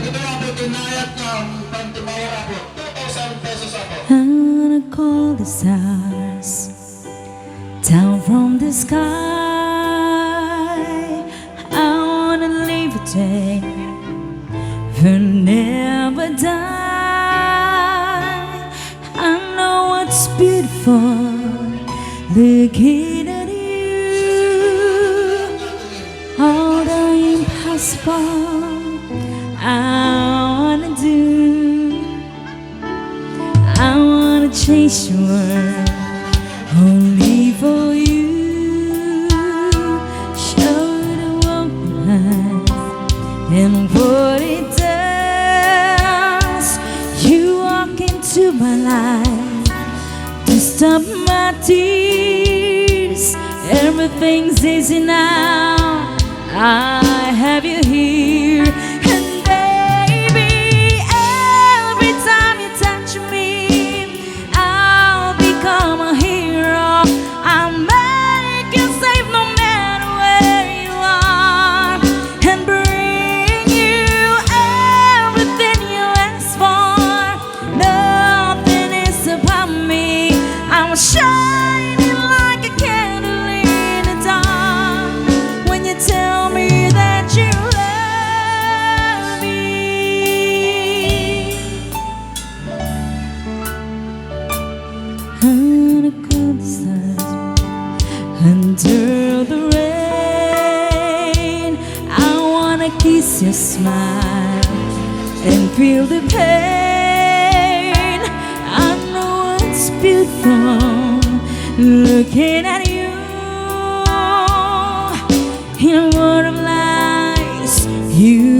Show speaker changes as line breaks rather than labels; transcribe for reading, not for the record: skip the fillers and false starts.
I wanna call the stars down from the sky. I wanna live a day will never die. I know what's beautiful looking at you. All the impossible I wanna do. I wanna change the world only for you. Show the world life and what it does. You walk into my life to stop my tears. Everything's easy now. I have you here. And baby, every time you touch me, I'll become a hero. I'll make you safe no matter where you are, and bring you everything you ask for. Nothing is above me. I'm shining like a candle in the dark when you tell me that you love me. Under cold stars, under the rain, I wanna kiss your smile and feel the pain. I know it's beautiful looking at you. In a world of lies, you